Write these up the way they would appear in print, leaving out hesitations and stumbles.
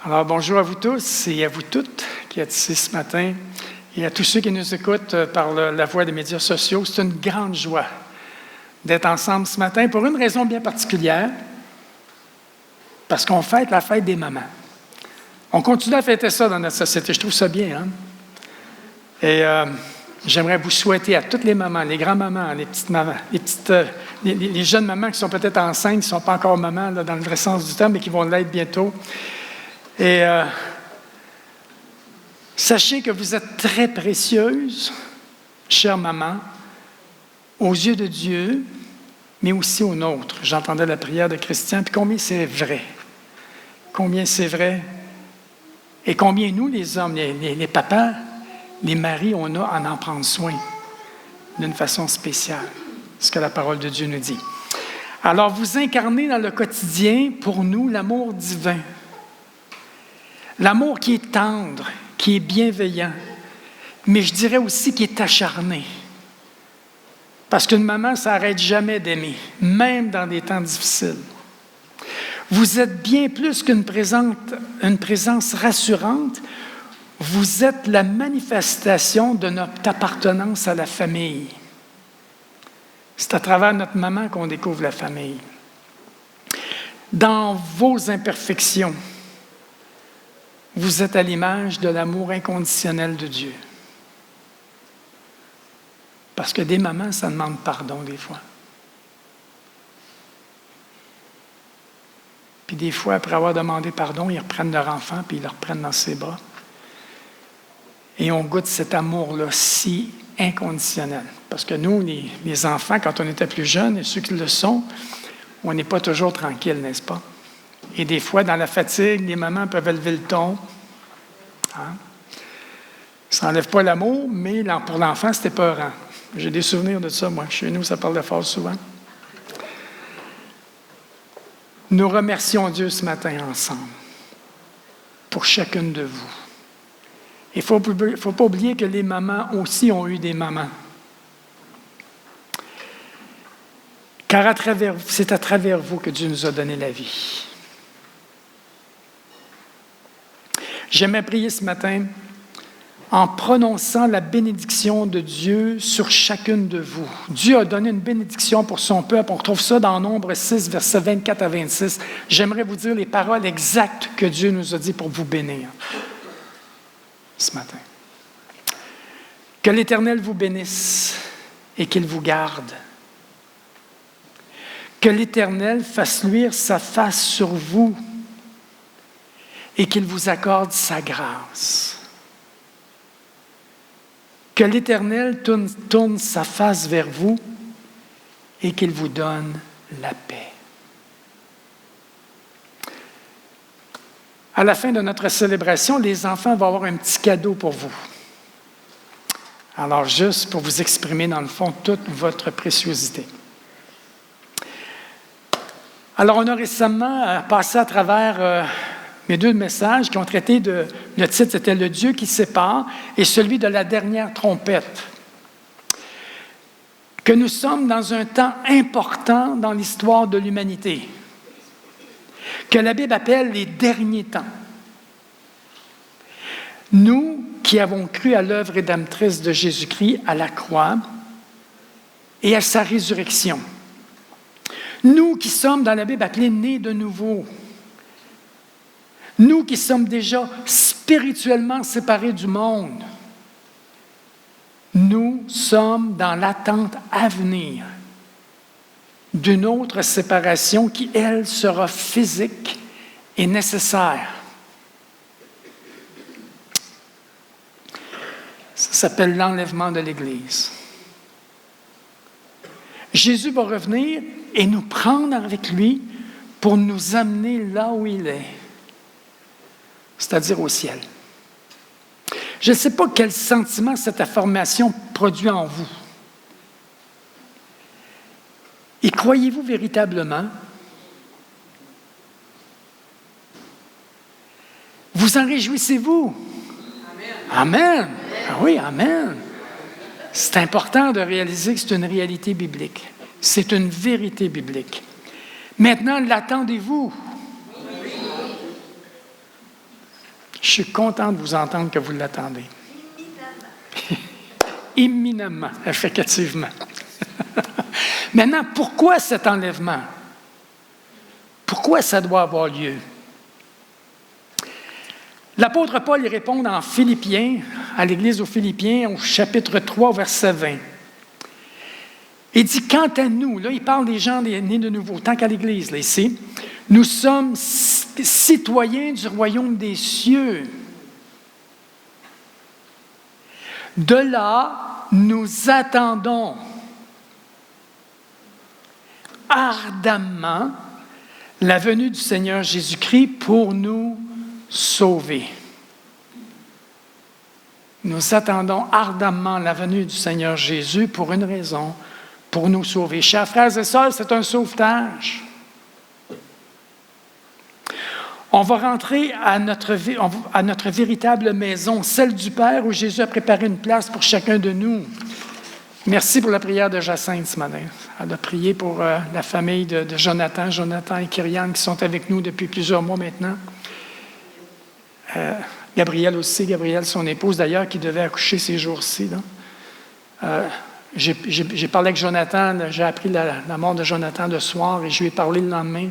Alors, bonjour à vous tous et à vous toutes qui êtes ici ce matin et à tous ceux qui nous écoutent par la voie des médias sociaux. C'est une grande joie d'être ensemble ce matin pour une raison bien particulière, parce qu'on fête la fête des mamans. On continue à fêter ça dans notre société, je trouve ça bien. Hein? Et j'aimerais vous souhaiter à toutes les mamans, les grands-mamans, les petites mamans, les jeunes mamans qui sont peut-être enceintes, qui ne sont pas encore mamans là, dans le vrai sens du terme, mais qui vont l'être bientôt. Et sachez que vous êtes très précieuses, chère maman, aux yeux de Dieu, mais aussi aux nôtres. J'entendais la prière de Christian, puis combien c'est vrai. Combien c'est vrai. Et combien nous, les hommes, les papas, les maris, on a à en prendre soin d'une façon spéciale. Ce que la parole de Dieu nous dit. Alors, vous incarnez dans le quotidien, pour nous, l'amour divin. L'amour qui est tendre, qui est bienveillant, mais je dirais aussi qui est acharné. Parce qu'une maman, ça n'arrête jamais d'aimer, même dans des temps difficiles. Vous êtes bien plus qu'une présence rassurante, vous êtes la manifestation de notre appartenance à la famille. C'est à travers notre maman qu'on découvre la famille. Dans vos imperfections, vous êtes à l'image de l'amour inconditionnel de Dieu. Parce que des mamans, ça demande pardon des fois. Puis des fois, après avoir demandé pardon, ils reprennent leur enfant puis ils le reprennent dans ses bras. Et on goûte cet amour-là si inconditionnel. Parce que nous, les enfants, quand on était plus jeunes, et ceux qui le sont, on n'est pas toujours tranquille, n'est-ce pas? Et des fois, dans la fatigue, les mamans peuvent élever le ton. Hein? Ça n'enlève pas l'amour, mais pour l'enfant, c'était peurant. J'ai des souvenirs de ça, moi. Chez nous, ça parle fort souvent. Nous remercions Dieu ce matin ensemble pour chacune de vous. Il ne faut pas oublier que les mamans aussi ont eu des mamans. Car c'est à travers vous que Dieu nous a donné la vie. J'aimerais prier ce matin en prononçant la bénédiction de Dieu sur chacune de vous. Dieu a donné une bénédiction pour son peuple. On retrouve ça dans Nombre 6, versets 24 à 26. J'aimerais vous dire les paroles exactes que Dieu nous a dit pour vous bénir ce matin. Que l'Éternel vous bénisse et qu'il vous garde. Que l'Éternel fasse luire sa face sur vous et qu'il vous accorde sa grâce. Que l'Éternel tourne sa face vers vous et qu'il vous donne la paix. À la fin de notre célébration, les enfants vont avoir un petit cadeau pour vous. Alors, juste pour vous exprimer, dans le fond, toute votre préciosité. Alors, on a récemment passé à travers mes deux messages qui ont traité le titre, c'était « Le Dieu qui sépare » et celui de la dernière trompette. Que nous sommes dans un temps important dans l'histoire de l'humanité, que la Bible appelle les derniers temps. Nous qui avons cru à l'œuvre rédemptrice de Jésus-Christ à la croix et à sa résurrection. Nous qui sommes dans la Bible appelés nés de nouveau. Nous qui sommes déjà spirituellement séparés du monde. Nous sommes dans l'attente à venir d'une autre séparation qui, elle, sera physique et nécessaire. Ça s'appelle l'enlèvement de l'Église. Jésus va revenir et nous prendre avec lui pour nous amener là où il est, c'est-à-dire au ciel. Je ne sais pas quel sentiment cette affirmation produit en vous. Et croyez-vous véritablement? Vous en réjouissez-vous? Amen. Amen. Ah oui, amen. C'est important de réaliser que c'est une réalité biblique. C'est une vérité biblique. Maintenant, l'attendez-vous? suis content de vous entendre que vous l'attendez. Imminemment, effectivement. Maintenant, pourquoi cet enlèvement? Pourquoi ça doit avoir lieu? L'apôtre Paul y répond en Philippiens, à l'Église aux Philippiens, au chapitre 3, verset 20. Il dit, quant à nous, là, il parle des gens nés de nouveau, tant qu'à l'Église, là, ici, nous sommes citoyens du royaume des cieux. De là, nous attendons ardemment la venue du Seigneur Jésus-Christ pour nous sauver. Nous attendons ardemment la venue du Seigneur Jésus pour une raison, pour nous sauver. Chers frères et sœurs, c'est un sauvetage. On va rentrer à notre véritable maison, celle du Père, où Jésus a préparé une place pour chacun de nous. Merci pour la prière de Jacinthe ce matin. Elle a prié pour la famille de Jonathan et Kyriane qui sont avec nous depuis plusieurs mois maintenant. Gabrielle aussi, son épouse d'ailleurs, qui devait accoucher ces jours-ci. J'ai parlé avec Jonathan, j'ai appris la mort de Jonathan le soir et je lui ai parlé le lendemain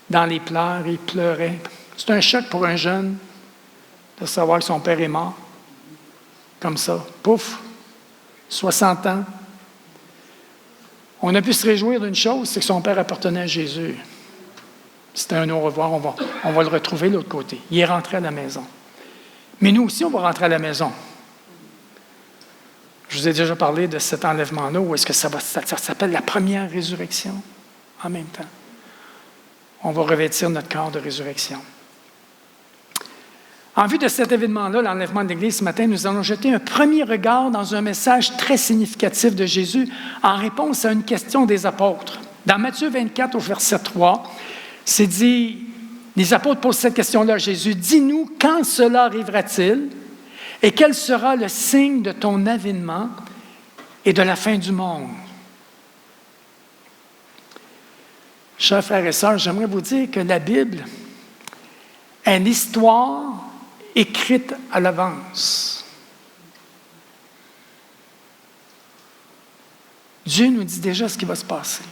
dans les pleurs, il pleurait. C'est un choc pour un jeune de savoir que son père est mort. Comme ça, pouf, 60 ans. On a pu se réjouir d'une chose, c'est que son père appartenait à Jésus. C'était un au revoir, on va le retrouver de l'autre côté. Il est rentré à la maison. Mais nous aussi, on va rentrer à la maison. Je vous ai déjà parlé de cet enlèvement-là, où est-ce que ça s'appelle la première résurrection en même temps. On va revêtir notre corps de résurrection. En vue de cet événement-là, l'enlèvement de l'Église ce matin, nous allons jeter un premier regard dans un message très significatif de Jésus en réponse à une question des apôtres. Dans Matthieu 24, au verset 3, c'est dit, les apôtres posent cette question-là à Jésus, « Dis-nous, quand cela arrivera-t-il et quel sera le signe de ton avènement et de la fin du monde? » Chers frères et sœurs, j'aimerais vous dire que la Bible est l'histoire écrite à l'avance. Dieu nous dit déjà ce qui va se passer.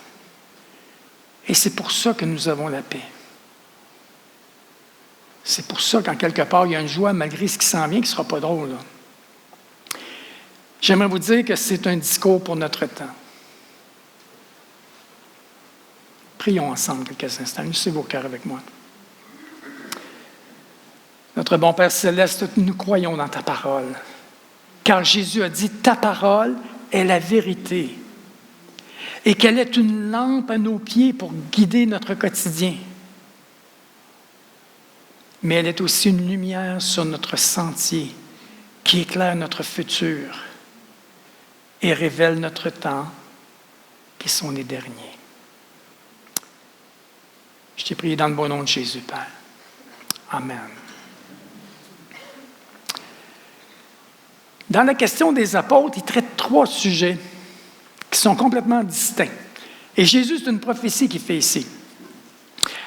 Et c'est pour ça que nous avons la paix. C'est pour ça qu'en quelque part, il y a une joie malgré ce qui s'en vient, qui ne sera pas drôle. J'aimerais vous dire que c'est un discours pour notre temps. Prions ensemble quelques instants. Unissez vos cœurs avec moi. Notre bon Père céleste, nous croyons dans ta parole. Car Jésus a dit, ta parole est la vérité. Et qu'elle est une lampe à nos pieds pour guider notre quotidien. Mais elle est aussi une lumière sur notre sentier qui éclaire notre futur et révèle notre temps qui sont les derniers. Je t'ai prié dans le bon nom de Jésus, Père. Amen. Dans la question des apôtres, il traite 3 sujets qui sont complètement distincts. Et Jésus, c'est une prophétie qu'il fait ici.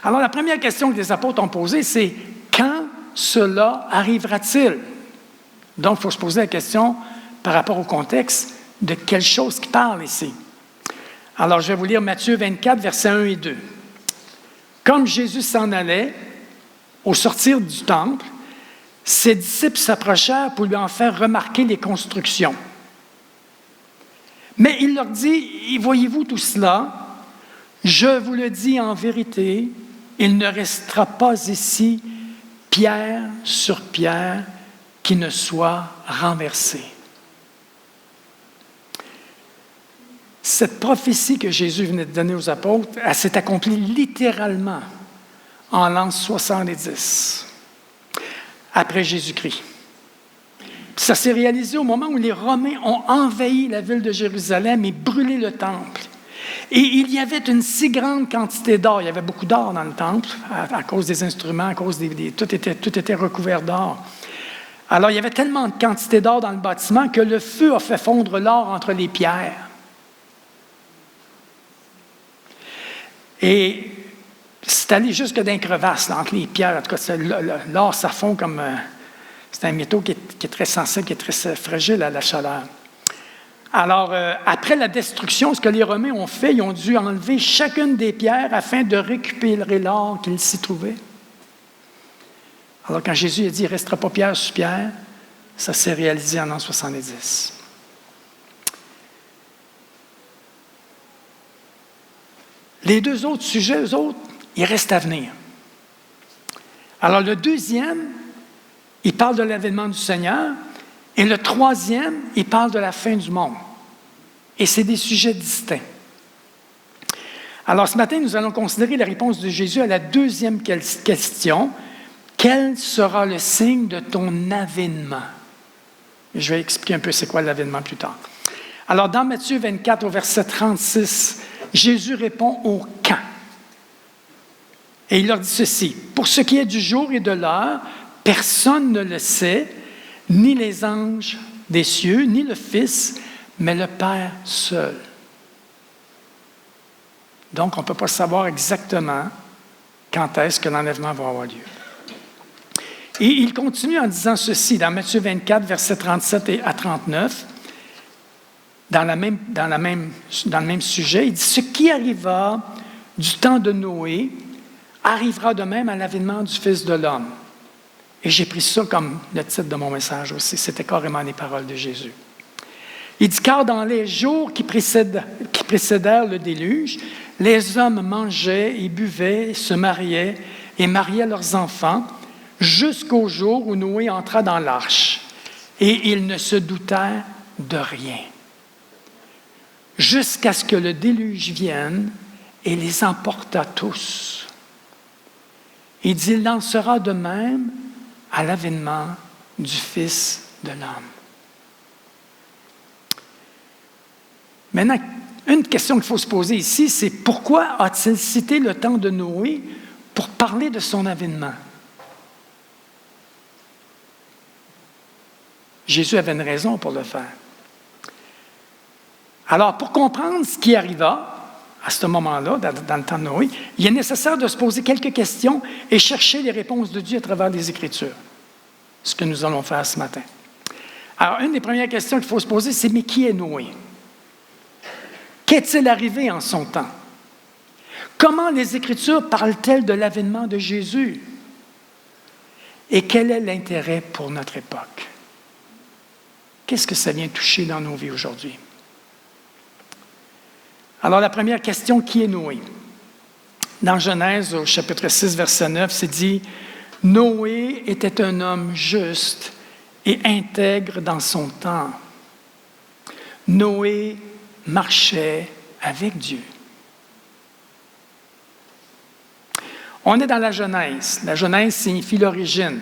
Alors, la première question que les apôtres ont posée, c'est « Quand cela arrivera-t-il? » Donc, il faut se poser la question, par rapport au contexte, de quelle chose qu'il parle ici. Alors, je vais vous lire Matthieu 24, versets 1 et 2. « Comme Jésus s'en allait, au sortir du temple, ses disciples s'approchèrent pour lui en faire remarquer les constructions. Mais il leur dit, « Voyez-vous tout cela? Je vous le dis en vérité, il ne restera pas ici pierre sur pierre qui ne soit renversée. » Cette prophétie que Jésus venait de donner aux apôtres, elle s'est accomplie littéralement en l'an 70, après Jésus-Christ. Ça s'est réalisé au moment où les Romains ont envahi la ville de Jérusalem et brûlé le temple. Et il y avait une si grande quantité d'or, il y avait beaucoup d'or dans le temple, à cause des instruments, à cause tout était recouvert d'or. Alors, il y avait tellement de quantité d'or dans le bâtiment que le feu a fait fondre l'or entre les pierres. Et c'est allé jusque dans les crevasses, là, entre les pierres. En tout cas, l'or, ça fond comme C'est un métaux qui est très sensible, qui est très fragile à la chaleur. Alors, après la destruction, ce que les Romains ont fait, ils ont dû enlever chacune des pierres afin de récupérer l'or qu'il s'y trouvait. Alors, quand Jésus a dit « il ne restera pas pierre sur pierre », ça s'est réalisé en l'an 70. Les deux autres sujets, eux autres, ils restent à venir. Alors, le deuxième, il parle de l'avènement du Seigneur, et le troisième, il parle de la fin du monde. Et c'est des sujets distincts. Alors, ce matin, nous allons considérer la réponse de Jésus à la deuxième question. Quel sera le signe de ton avènement? Je vais expliquer un peu c'est quoi l'avènement plus tard. Alors, dans Matthieu 24, au verset 36, Jésus répond au « quand ». Et il leur dit ceci: « Pour ce qui est du jour et de l'heure, personne ne le sait, ni les anges des cieux, ni le Fils, mais le Père seul. » Donc, on ne peut pas savoir exactement quand est-ce que l'enlèvement va avoir lieu. Et il continue en disant ceci, dans Matthieu 24, versets 37 à 39, dans le même sujet, il dit « Ce qui arriva du temps de Noé arrivera de même à l'avènement du Fils de l'homme. » Et j'ai pris ça comme le titre de mon message aussi. C'était carrément les paroles de Jésus. Il dit « Car dans les jours qui précédèrent le déluge, les hommes mangeaient et buvaient, se mariaient et mariaient leurs enfants, jusqu'au jour où Noé entra dans l'arche. Et ils ne se doutèrent de rien. Jusqu'à ce que le déluge vienne et les emporta tous. » Il dit « Il en sera de même à l'avènement du Fils de l'homme. » Maintenant, une question qu'il faut se poser ici, c'est pourquoi a-t-il cité le temps de Noé pour parler de son avènement? Jésus avait une raison pour le faire. Alors, pour comprendre ce qui arriva à ce moment-là, dans le temps de Noé, il est nécessaire de se poser quelques questions et chercher les réponses de Dieu à travers les Écritures. Ce que nous allons faire ce matin. Alors, une des premières questions qu'il faut se poser, c'est « Mais qui est Noé? Qu'est-il arrivé en son temps? Comment les Écritures parlent-elles de l'avènement de Jésus? Et quel est l'intérêt pour notre époque? Qu'est-ce que ça vient toucher dans nos vies aujourd'hui? » Alors, la première question, qui est Noé? Dans Genèse, au chapitre 6, verset 9, c'est dit « Noé était un homme juste et intègre dans son temps. Noé marchait avec Dieu. » On est dans la Genèse. La Genèse signifie l'origine.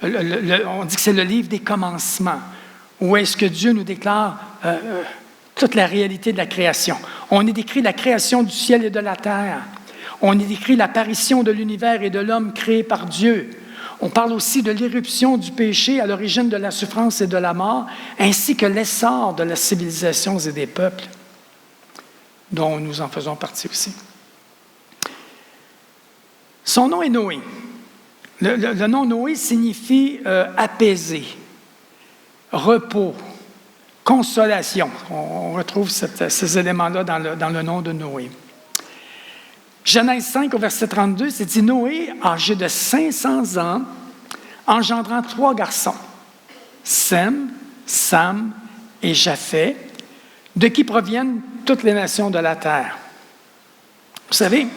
On dit que c'est le livre des commencements, où est-ce que Dieu nous déclare toute la réalité de la création. On y décrit la création du ciel et de la terre. On y décrit l'apparition de l'univers et de l'homme créé par Dieu. On parle aussi de l'éruption du péché à l'origine de la souffrance et de la mort, ainsi que l'essor de la civilisation et des peuples, dont nous en faisons partie aussi. Son nom est Noé. Le nom Noé signifie apaisé, repos, consolation. On retrouve ces éléments-là dans le nom de Noé. Genèse 5, au verset 32, c'est dit « Noé, âgé de 500 ans, engendrant 3 garçons, Sem, Sam et Japheth, de qui proviennent toutes les nations de la terre. » Vous savez,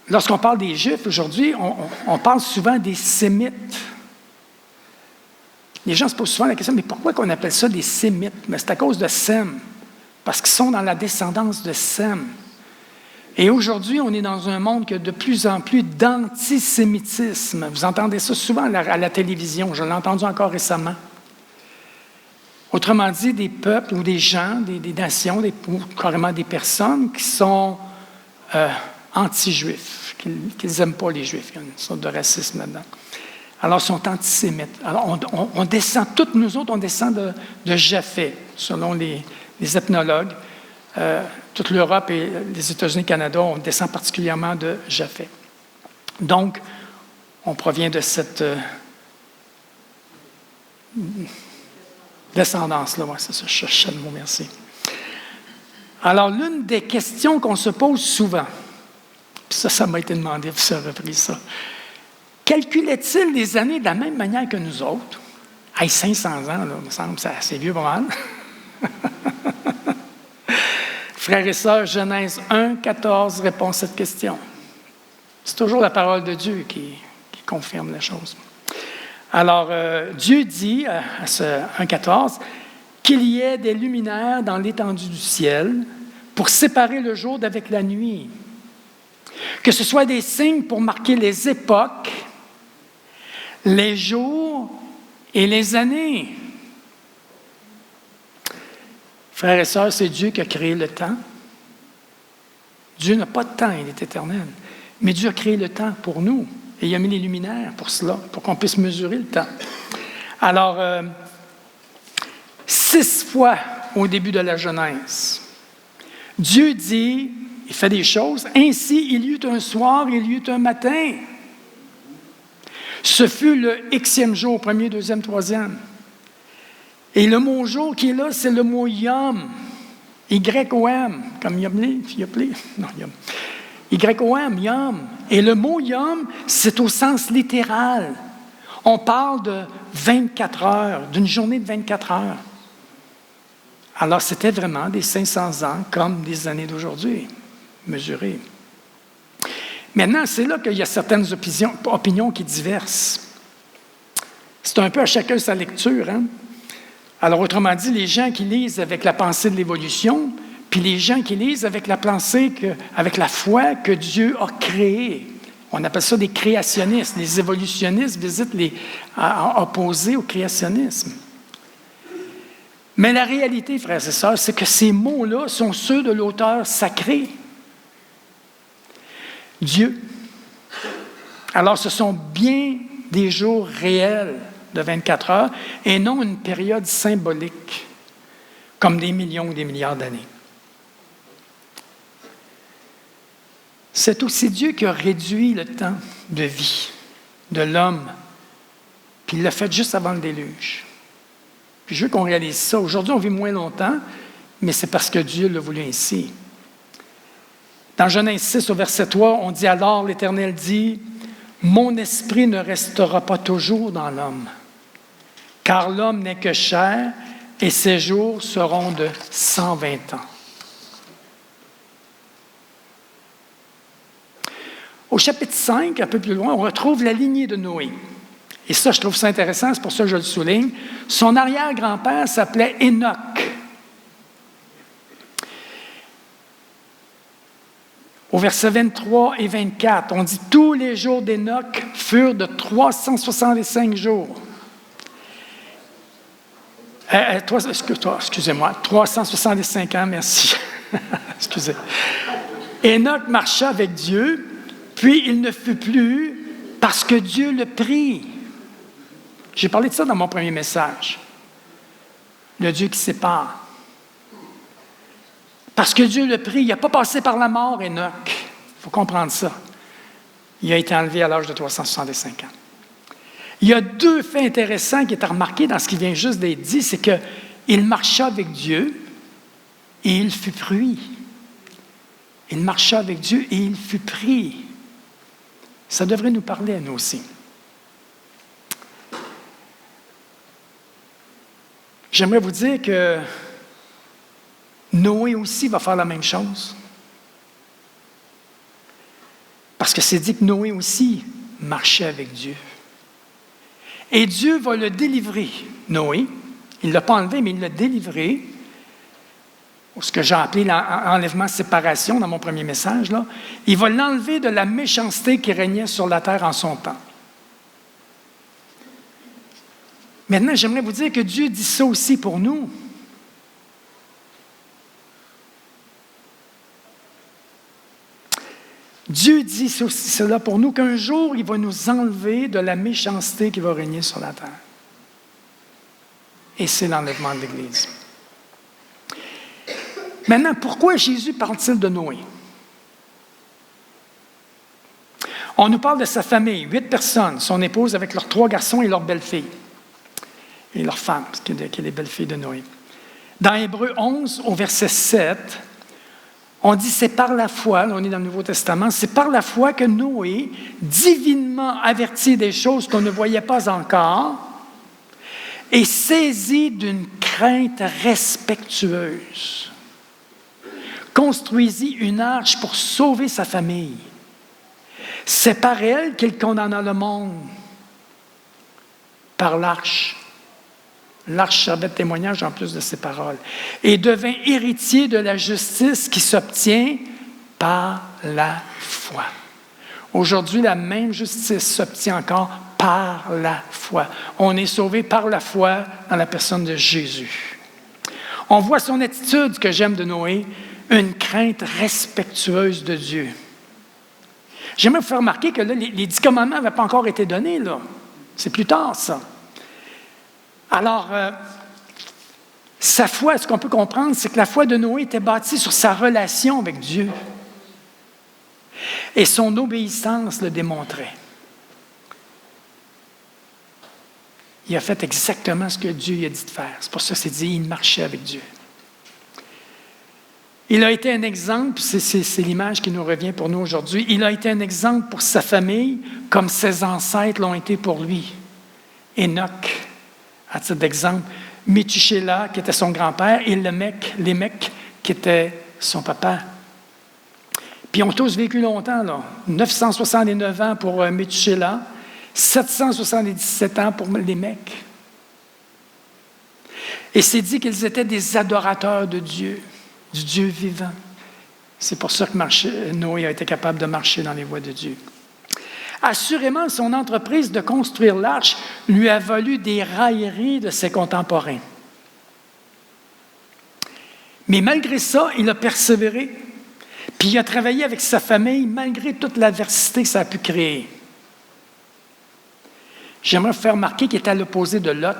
lorsqu'on parle des Juifs aujourd'hui, on parle souvent des Sémites. Les gens se posent souvent la question, mais pourquoi on appelle ça des Sémites? Mais c'est à cause de Sem, parce qu'ils sont dans la descendance de Sem. Et aujourd'hui, on est dans un monde qui a de plus en plus d'antisémitisme. Vous entendez ça souvent à la télévision, je l'ai entendu encore récemment. Autrement dit, des peuples ou des gens, des nations, ou carrément des personnes qui sont anti-juifs, qui n'aiment pas les Juifs. Il y a une sorte de racisme là-dedans. Alors, ils sont antisémites. Alors, on descend, toutes nous autres, on descend de Japheth, selon les ethnologues. Toute l'Europe et les États-Unis et le Canada, on descend particulièrement de Japheth. Donc, on provient de cette Descendance, là, ouais, c'est ça, je cherchais le mot, merci. Alors, l'une des questions qu'on se pose souvent, puis ça m'a été demandé, puis ça a repris ça. Calculait-il les années de la même manière que nous autres? Hey, 500 ans, là, me semble, c'est assez vieux pas mal. Frères et sœurs, Genèse 1, 14 répond à cette question. C'est toujours la parole de Dieu qui confirme les choses. Alors, Dieu dit à ce 1,14 qu'il y ait des luminaires dans l'étendue du ciel pour séparer le jour d'avec la nuit, que ce soit des signes pour marquer les époques, les jours et les années. Frères et sœurs, c'est Dieu qui a créé le temps. Dieu n'a pas de temps, il est éternel. Mais Dieu a créé le temps pour nous. Et il a mis les luminaires pour cela, pour qu'on puisse mesurer le temps. Alors, 6 fois au début de la Genèse, Dieu dit, il fait des choses, ainsi il y eut un soir, il y eut un matin. Ce fut le Xème jour, premier, deuxième, troisième. Et le mot jour qui est là, c'est le mot yom, Y-O-M, comme Yomlé, non, Yom. Y-O-M, yom. Et le mot yom, c'est au sens littéral. On parle de 24 heures, d'une journée de 24 heures. Alors, c'était vraiment des 500 ans comme des années d'aujourd'hui, mesurées. Maintenant, c'est là qu'il y a certaines opinions qui diversent. C'est un peu à chacun sa lecture, hein? Alors, autrement dit, les gens qui lisent avec la pensée de l'évolution, puis les gens qui lisent avec la pensée, avec la foi que Dieu a créé. On appelle ça des créationnistes. Les évolutionnistes visitent opposés au créationnisme. Mais la réalité, frères et sœurs, c'est que ces mots-là sont ceux de l'auteur sacré, Dieu. Alors, ce sont bien des jours réels de 24 heures et non une période symbolique, comme des millions ou des milliards d'années. C'est aussi Dieu qui a réduit le temps de vie de l'homme, puis il l'a fait juste avant le déluge. Puis je veux qu'on réalise ça. Aujourd'hui, on vit moins longtemps, mais c'est parce que Dieu l'a voulu ainsi. Dans Genèse 6, au verset 3, on dit « Alors l'Éternel dit, mon esprit ne restera pas toujours dans l'homme, car l'homme n'est que chair, et ses jours seront de 120 ans. » Au chapitre 5, un peu plus loin, on retrouve la lignée de Noé. Et ça, je trouve ça intéressant, c'est pour ça que je le souligne. Son arrière-grand-père s'appelait Enoch. Au verset 23 et 24, on dit « Tous les jours d'Enoch furent de 365 jours. » Excusez-moi, 365 ans, merci. Excusez. Enoch marcha avec Dieu, puis il ne fut plus parce que Dieu le prit. J'ai parlé de ça dans mon premier message. Le Dieu qui sépare. Parce que Dieu le prit, il n'a pas passé par la mort, Enoch. Il faut comprendre ça. Il a été enlevé à l'âge de 365 ans. Il y a 2 faits intéressants qui étaient remarqués dans ce qui vient juste d'être dit, c'est qu'il marcha avec Dieu et il fut pris. Il marcha avec Dieu et il fut pris. Ça devrait nous parler à nous aussi. J'aimerais vous dire que Noé aussi va faire la même chose. Parce que c'est dit que Noé aussi marchait avec Dieu. Et Dieu va le délivrer, Noé. Il ne l'a pas enlevé, mais il l'a délivré. Ce que j'ai appelé l'enlèvement-séparation dans mon premier message. Là. Il va l'enlever de la méchanceté qui régnait sur la terre en son temps. Maintenant, j'aimerais vous dire que Dieu dit ça aussi pour nous. Dieu dit aussi cela pour nous, qu'un jour, il va nous enlever de la méchanceté qui va régner sur la terre. Et c'est l'enlèvement de l'Église. Maintenant, pourquoi Jésus parle-t-il de Noé? On nous parle de sa famille, 8 personnes, son épouse avec leurs 3 garçons et leur belle-fille. et leurs femmes, qui est les belles-filles de Noé. Dans Hébreux 11, au verset 7, on dit, c'est par la foi, là on est dans le Nouveau Testament, c'est par la foi que Noé, divinement averti des choses qu'on ne voyait pas encore, est saisi d'une crainte respectueuse, construisit une arche pour sauver sa famille. C'est par elle qu'il condamna le monde, par l'arche. L'arche servait de témoignage en plus de ses paroles. Et devint héritier de la justice qui s'obtient par la foi. Aujourd'hui, la même justice s'obtient encore par la foi. On est sauvé par la foi dans la personne de Jésus. On voit son attitude, que j'aime de Noé, une crainte respectueuse de Dieu. J'aimerais vous faire remarquer que là, les 10 commandements n'avaient pas encore été donnés, là. C'est plus tard, ça. Alors, sa foi, ce qu'on peut comprendre, c'est que la foi de Noé était bâtie sur sa relation avec Dieu. Et son obéissance le démontrait. Il a fait exactement ce que Dieu lui a dit de faire. C'est pour ça que c'est dit, il marchait avec Dieu. Il a été un exemple, c'est l'image qui nous revient pour nous aujourd'hui, il a été un exemple pour sa famille, comme ses ancêtres l'ont été pour lui. Enoch, à titre d'exemple, Métuséla, qui était son grand-père, et Lémec, qui était son papa. Puis ils ont tous vécu longtemps, là. 969 ans pour Métuséla, 777 ans pour Lémec. Et c'est dit qu'ils étaient des adorateurs de Dieu, du Dieu vivant. C'est pour ça que Noé a été capable de marcher dans les voies de Dieu. Assurément, son entreprise de construire l'arche lui a valu des railleries de ses contemporains. Mais malgré ça, il a persévéré, puis il a travaillé avec sa famille malgré toute l'adversité que ça a pu créer. J'aimerais vous faire remarquer qu'il était à l'opposé de Lot.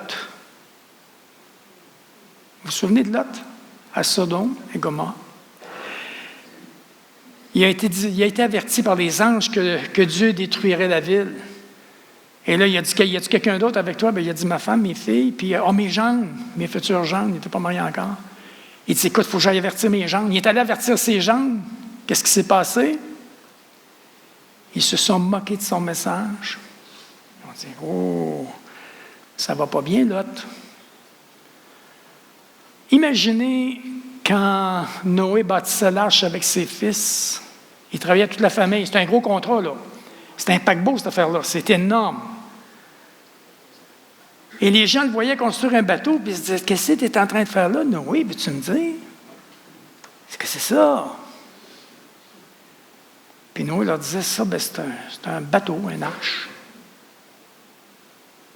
Vous vous souvenez de Lot? À Sodome et Gomorrhe. Il a été averti par les anges que Dieu détruirait la ville. Et là, il a dit, y a-t-il quelqu'un d'autre avec toi? Bien, il a dit, ma femme, mes filles, puis mes gendres, mes futurs gendres, ils n'étaient pas mariés encore. Il dit, écoute, il faut que j'aille avertir mes gendres. Il est allé avertir ses gendres. Qu'est-ce qui s'est passé? Ils se sont moqués de son message. Ils ont dit, oh, ça va pas bien, Lot. Imaginez quand Noé bâtissait l'arche avec ses fils. Il travaillait toute la famille. C'était un gros contrat, là. C'était un paquebot, cette affaire-là. C'était énorme. Et les gens le voyaient construire un bateau, puis ils se disaient, qu'est-ce que tu es en train de faire là, Noé? Veux-tu me dire? Est-ce que c'est ça? Puis Noé leur disait, ça, ben, c'est un bateau, une arche.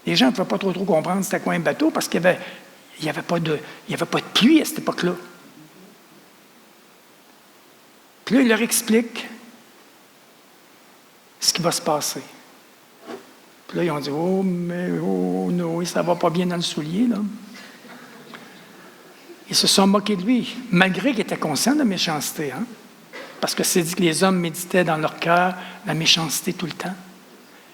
Les gens ne pouvaient pas trop comprendre c'était quoi un bateau, parce qu'il n'y avait pas de pluie à cette époque-là. Puis là, il leur explique ce qui va se passer. Puis là, ils ont dit, oh, Noé, ça va pas bien dans le soulier, là. Ils se sont moqués de lui, malgré qu'il était conscient de la méchanceté, hein? Parce que c'est dit que les hommes méditaient dans leur cœur la méchanceté tout le temps.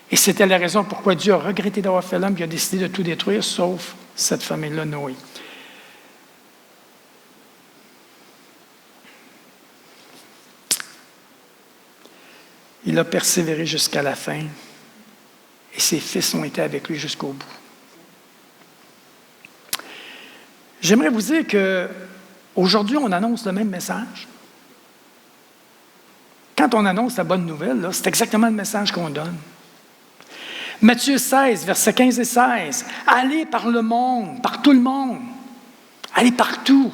Et c'était la raison pourquoi Dieu a regretté d'avoir fait l'homme, puis a décidé de tout détruire, sauf cette famille-là, Noé. Il a persévéré jusqu'à la fin et ses fils ont été avec lui jusqu'au bout. J'aimerais vous dire qu'aujourd'hui, on annonce le même message. Quand on annonce la bonne nouvelle, là, c'est exactement le message qu'on donne. Matthieu 16, versets 15 et 16. Allez par le monde, par tout le monde. Allez partout.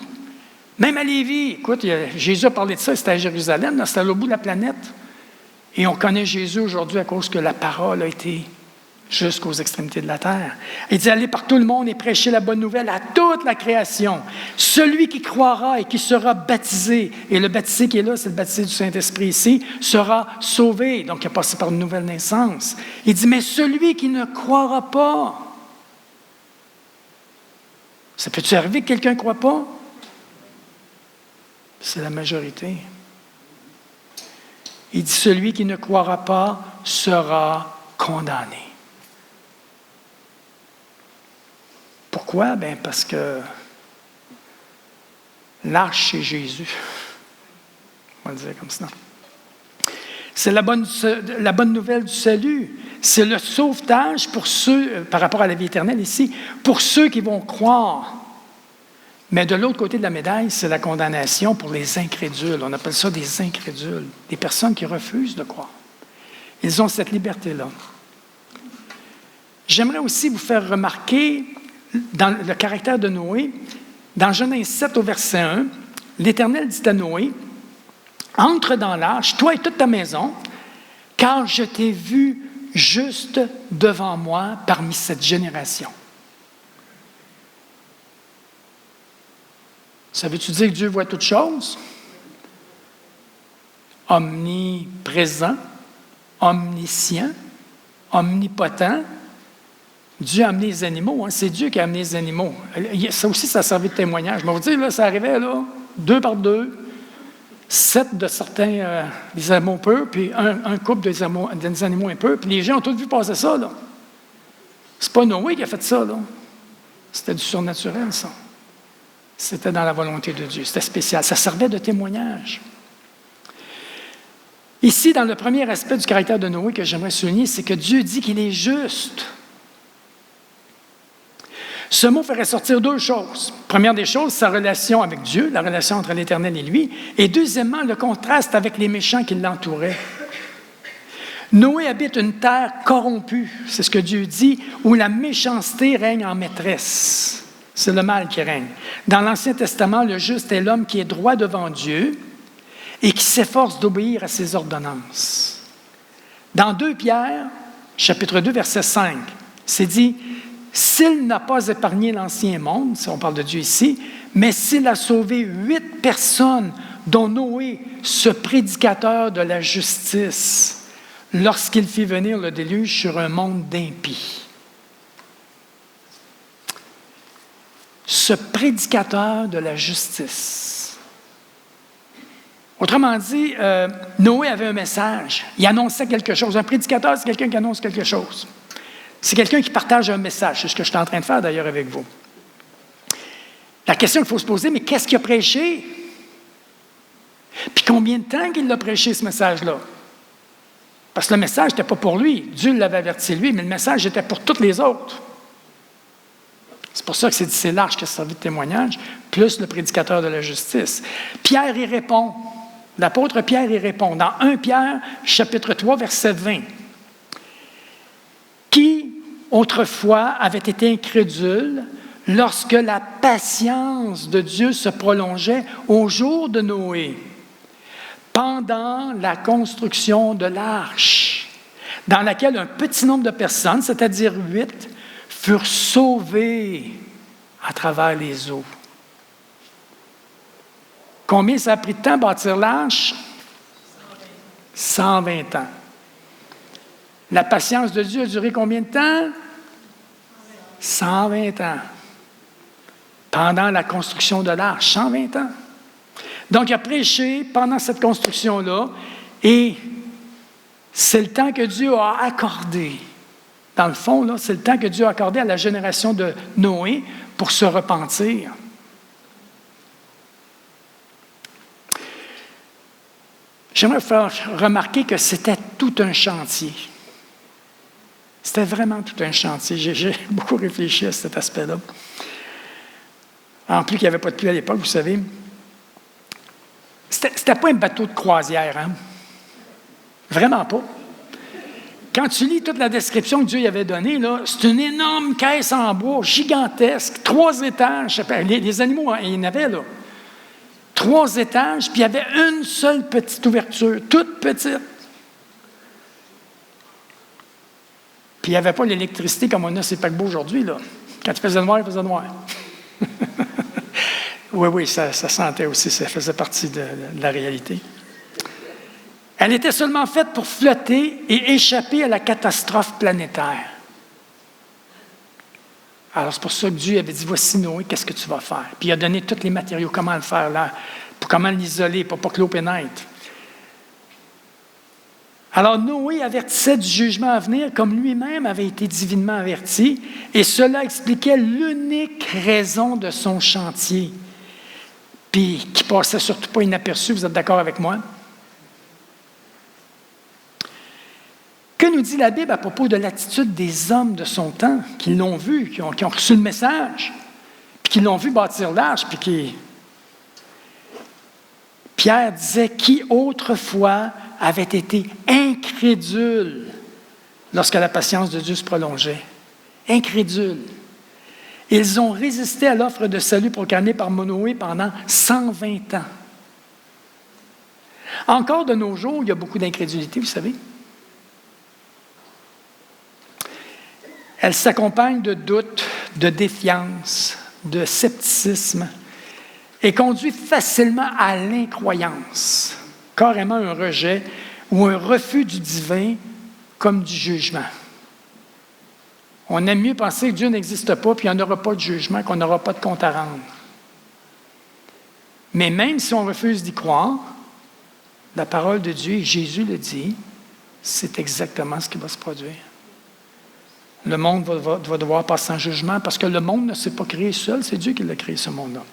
Même à Lévis. Écoute, Jésus a parlé de ça, c'était à Jérusalem, là, c'était à l'autre bout de la planète. Et on connaît Jésus aujourd'hui à cause que la parole a été jusqu'aux extrémités de la terre. Il dit, allez par tout le monde et prêchez la bonne nouvelle à toute la création. Celui qui croira et qui sera baptisé, et le baptisé qui est là, c'est le baptisé du Saint-Esprit ici, sera sauvé. Donc, il a passé par une nouvelle naissance. Il dit, mais celui qui ne croira pas, ça peut-tu arriver que quelqu'un ne croit pas? C'est la majorité. Il dit, celui qui ne croira pas sera condamné. Pourquoi? Bien, parce que l'arche, c'est Jésus. On va le dire comme ça. C'est la bonne nouvelle du salut. C'est le sauvetage pour ceux, par rapport à la vie éternelle ici, pour ceux qui vont croire. Mais de l'autre côté de la médaille, c'est la condamnation pour les incrédules. On appelle ça des incrédules, des personnes qui refusent de croire. Ils ont cette liberté-là. J'aimerais aussi vous faire remarquer, dans le caractère de Noé, dans Genèse 7 au verset 1, l'Éternel dit à Noé, « Entre dans l'arche, toi et toute ta maison, car je t'ai vu juste devant moi parmi cette génération. » Ça veut-tu dire que Dieu voit toutes choses? Omniprésent, omniscient, omnipotent. Dieu a amené les animaux, hein? C'est Dieu qui a amené les animaux. Ça aussi, ça a servi de témoignage. Je vais vous dire, là, ça arrivait, là, 2 par 2, 7 de certains des animaux purs, puis un couple des animaux impurs, puis les gens ont tous vu passer ça, là. C'est pas Noé qui a fait ça, là. C'était du surnaturel, ça. C'était dans la volonté de Dieu. C'était spécial. Ça servait de témoignage. Ici, dans le premier aspect du caractère de Noé que j'aimerais souligner, c'est que Dieu dit qu'il est juste. Ce mot ferait sortir 2 choses. Première des choses, sa relation avec Dieu, la relation entre l'Éternel et lui. Et deuxièmement, le contraste avec les méchants qui l'entouraient. Noé habite une terre corrompue, c'est ce que Dieu dit, où la méchanceté règne en maîtresse. C'est le mal qui règne. Dans l'Ancien Testament, le juste est l'homme qui est droit devant Dieu et qui s'efforce d'obéir à ses ordonnances. Dans 2 Pierre, chapitre 2, verset 5, c'est dit « S'il n'a pas épargné l'ancien monde, si on parle de Dieu ici, mais s'il a sauvé 8 personnes, dont Noé, ce prédicateur de la justice, lorsqu'il fit venir le déluge sur un monde d'impies. » Ce prédicateur de la justice. Autrement dit, Noé avait un message. Il annonçait quelque chose. Un prédicateur, c'est quelqu'un qui annonce quelque chose. C'est quelqu'un qui partage un message. C'est ce que je suis en train de faire d'ailleurs avec vous. La question qu'il faut se poser, mais qu'est-ce qu'il a prêché? Puis combien de temps qu'il a prêché ce message-là? Parce que le message n'était pas pour lui. Dieu l'avait averti lui, mais le message était pour tous les autres. C'est pour ça que c'est l'arche qui a servi de témoignage, plus le prédicateur de la justice. Pierre y répond. L'apôtre Pierre y répond. Dans 1 Pierre, chapitre 3, verset 20. Qui, autrefois, avait été incrédule lorsque la patience de Dieu se prolongeait au jour de Noé, pendant la construction de l'arche, dans laquelle un petit nombre de personnes, c'est-à-dire 8, furent sauvés à travers les eaux. Combien ça a pris de temps à bâtir l'arche? 120 ans. La patience de Dieu a duré combien de temps? 120 ans. Pendant la construction de l'arche, 120 ans. Donc, il a prêché pendant cette construction-là, et c'est le temps que Dieu a accordé. Dans le fond, là, c'est le temps que Dieu a accordé à la génération de Noé pour se repentir. J'aimerais vous faire remarquer que c'était tout un chantier. C'était vraiment tout un chantier. J'ai beaucoup réfléchi à cet aspect-là. En plus qu'il n'y avait pas de pluie à l'époque, vous savez. C'était pas un bateau de croisière, hein? Vraiment pas. Quand tu lis toute la description que Dieu y avait donnée, là, c'est une énorme caisse en bois, gigantesque, 3 étages. Les animaux, il y en avait, là. 3 étages, puis il y avait une seule petite ouverture, toute petite. Puis il n'y avait pas l'électricité comme on a ces paquebots aujourd'hui, là. Quand il faisait noir, il faisait noir. Oui, ça sentait aussi, ça faisait partie de la réalité. Elle était seulement faite pour flotter et échapper à la catastrophe planétaire. Alors, c'est pour ça que Dieu avait dit, voici Noé, qu'est-ce que tu vas faire? Puis il a donné tous les matériaux, comment le faire là, pour comment l'isoler, pour pas que l'eau pénètre. Alors Noé avertissait du jugement à venir comme lui-même avait été divinement averti, et cela expliquait l'unique raison de son chantier, puis qui passait surtout pas inaperçu, vous êtes d'accord avec moi? Que nous dit la Bible à propos de l'attitude des hommes de son temps, qui l'ont vu, qui ont reçu le message, puis qui l'ont vu bâtir l'arche, puis qui... Pierre disait, qui autrefois avait été incrédule lorsque la patience de Dieu se prolongeait. Incrédule. Ils ont résisté à l'offre de salut proclamée par Noé pendant 120 ans. Encore de nos jours, il y a beaucoup d'incrédulité, vous savez. Elle s'accompagne de doutes, de défiance, de scepticisme et conduit facilement à l'incroyance, carrément un rejet ou un refus du divin comme du jugement. On aime mieux penser que Dieu n'existe pas, puis il n'y en aura pas de jugement, qu'on n'aura pas de compte à rendre. Mais même si on refuse d'y croire, la parole de Dieu, et Jésus le dit, c'est exactement ce qui va se produire. Le monde va devoir passer en jugement parce que le monde ne s'est pas créé seul, c'est Dieu qui l'a créé, ce monde-là.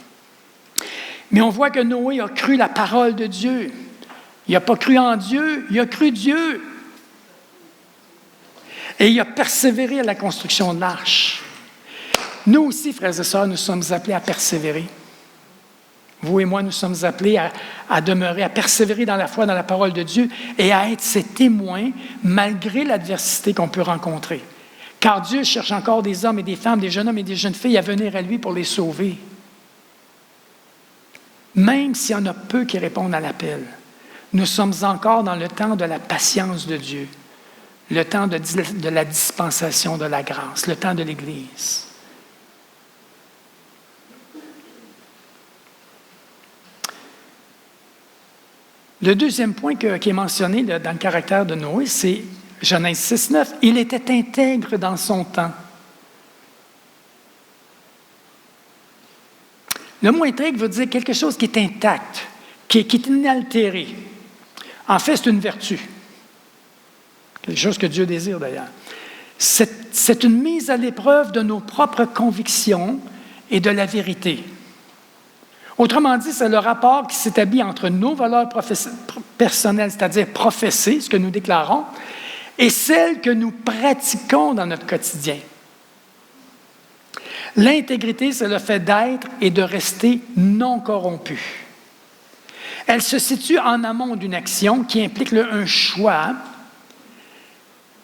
Mais on voit que Noé a cru la parole de Dieu. Il n'a pas cru en Dieu, il a cru Dieu. Et il a persévéré à la construction de l'arche. Nous aussi, frères et sœurs, nous sommes appelés à persévérer. Vous et moi, nous sommes appelés à demeurer, à persévérer dans la foi, dans la parole de Dieu et à être ses témoins malgré l'adversité qu'on peut rencontrer. Car Dieu cherche encore des hommes et des femmes, des jeunes hommes et des jeunes filles à venir à lui pour les sauver. Même s'il y en a peu qui répondent à l'appel, nous sommes encore dans le temps de la patience de Dieu, le temps de la dispensation de la grâce, le temps de l'Église. Le deuxième point qui est mentionné dans le caractère de Noé, c'est Genèse 6,9. Il était intègre dans son temps. Le mot intègre veut dire quelque chose qui est intact, qui est inaltéré. En fait, c'est une vertu. Quelque chose que Dieu désire d'ailleurs. C'est une mise à l'épreuve de nos propres convictions et de la vérité. Autrement dit, c'est le rapport qui s'établit entre nos valeurs personnelles, c'est-à-dire professées, ce que nous déclarons, et celles que nous pratiquons dans notre quotidien. L'intégrité, c'est le fait d'être et de rester non corrompu. Elle se situe en amont d'une action qui implique un choix,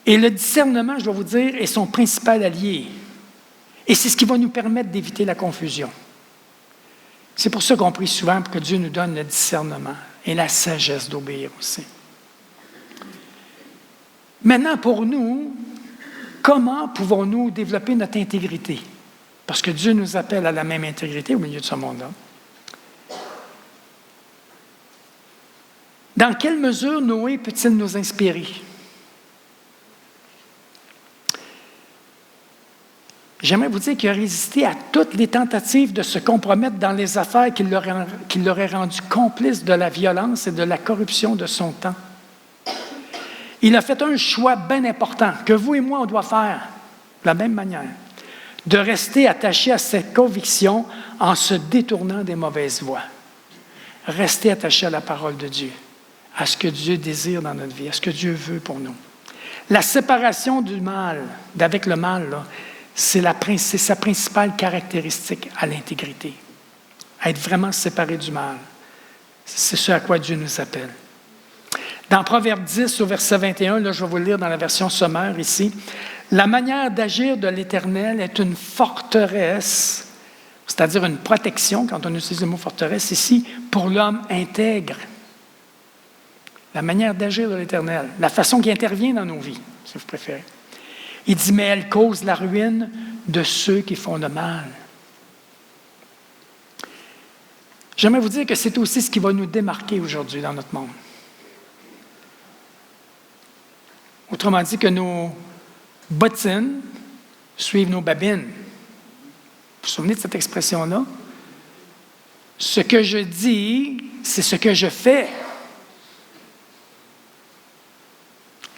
et le discernement, je dois vous dire, est son principal allié. Et c'est ce qui va nous permettre d'éviter la confusion. C'est pour ça qu'on prie souvent pour que Dieu nous donne le discernement et la sagesse d'obéir aussi. Maintenant, pour nous, comment pouvons-nous développer notre intégrité? Parce que Dieu nous appelle à la même intégrité au milieu de ce monde-là. Dans quelle mesure Noé peut-il nous inspirer? J'aimerais vous dire qu'il a résisté à toutes les tentatives de se compromettre dans les affaires qui l'auraient rendu complice de la violence et de la corruption de son temps. Il a fait un choix bien important que vous et moi, on doit faire de la même manière, de rester attaché à cette conviction en se détournant des mauvaises voies. Rester attaché à la parole de Dieu, à ce que Dieu désire dans notre vie, à ce que Dieu veut pour nous. La séparation du mal, d'avec le mal, là, c'est sa principale caractéristique à l'intégrité. Être vraiment séparé du mal. C'est ce à quoi Dieu nous appelle. Dans Proverbe 10, au verset 21, là, je vais vous le lire dans la version sommaire ici, « La manière d'agir de l'Éternel est une forteresse, c'est-à-dire une protection, quand on utilise le mot forteresse ici, pour l'homme intègre. » La manière d'agir de l'Éternel, la façon qui intervient dans nos vies, si vous préférez. Il dit, mais elle cause la ruine de ceux qui font le mal. J'aimerais vous dire que c'est aussi ce qui va nous démarquer aujourd'hui dans notre monde. Autrement dit, que nos bottines suivent nos babines. Vous vous souvenez de cette expression-là? Ce que je dis, c'est ce que je fais.